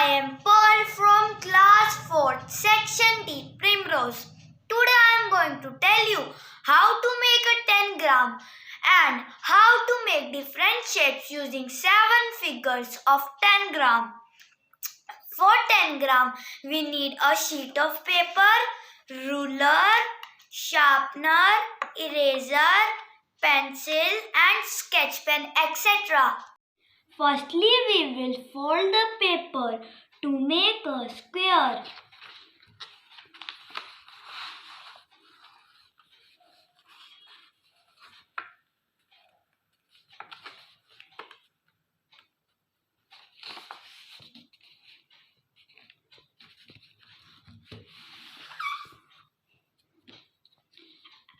am Paul from class 4th, section D, Primrose. Today I am going to tell you how to make a 10-gram and how to make different shapes using 7 figures of 10 gram. For 10 gram, we need a sheet of paper, ruler, sharpener, eraser, pencil and sketch pen, etc. Firstly, we will fold the paper to make a square.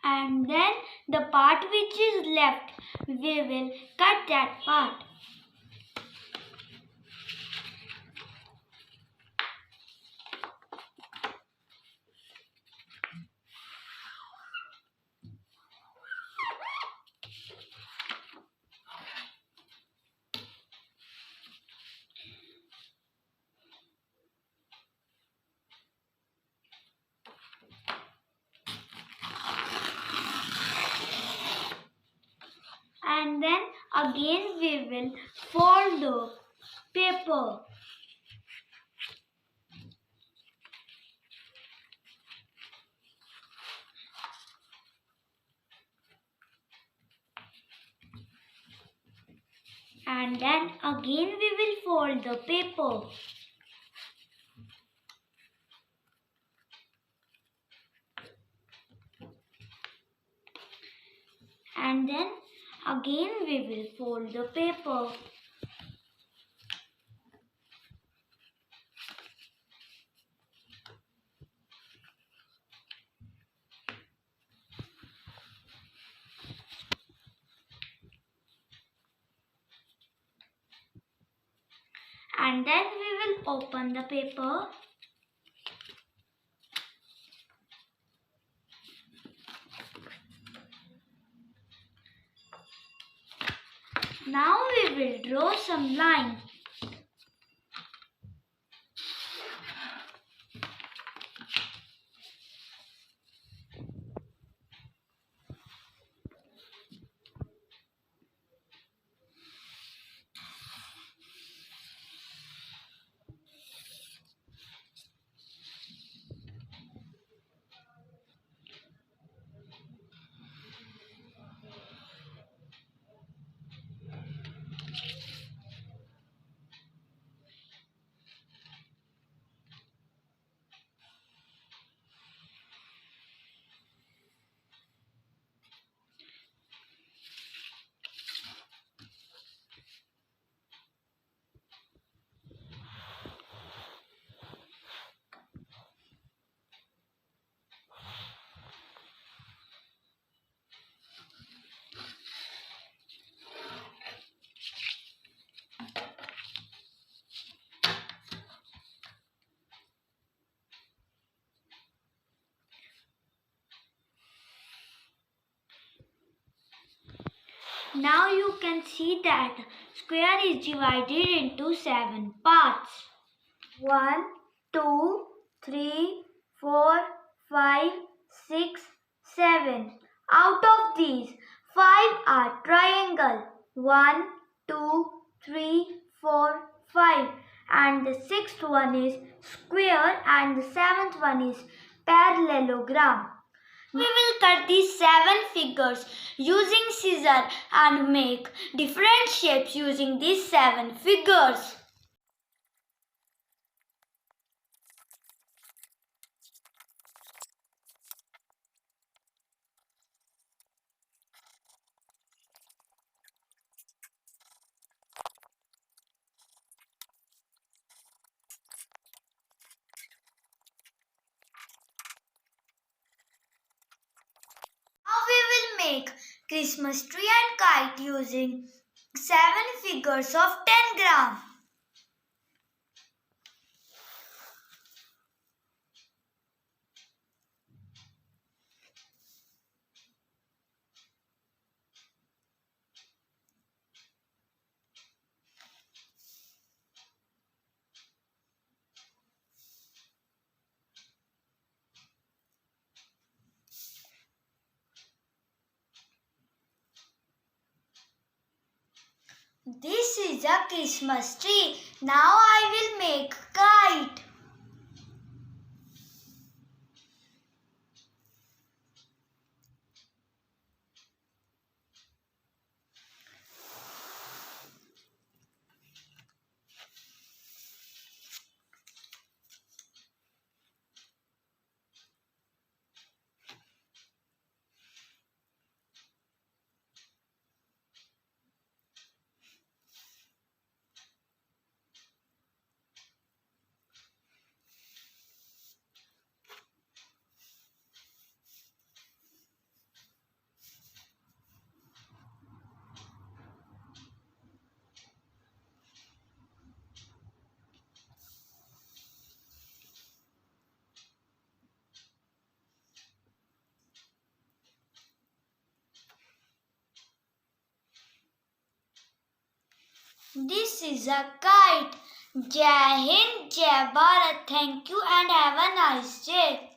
And then the part which is left, we will cut that part. And then again we will fold the paper. And then again we will fold the paper. And then again we will fold the paper. And then we will open the paper. Now we will draw some lines. Now you can see that square is divided into 7 parts. 1, 2, 3, 4, 5, 6, 7. Out of these, 5 are triangle. 1, 2, 3, 4, 5. And the 6th one is square and the 7th one is parallelogram. We will cut these 7 figures using scissors and make different shapes using these 7 figures. Now we will make Christmas tree and kite using 7 figures of 10 gram. This is a Christmas tree. Now I will make kite. This is a kite. Jai Hind, Jai Bharat. Thank you and have a nice day.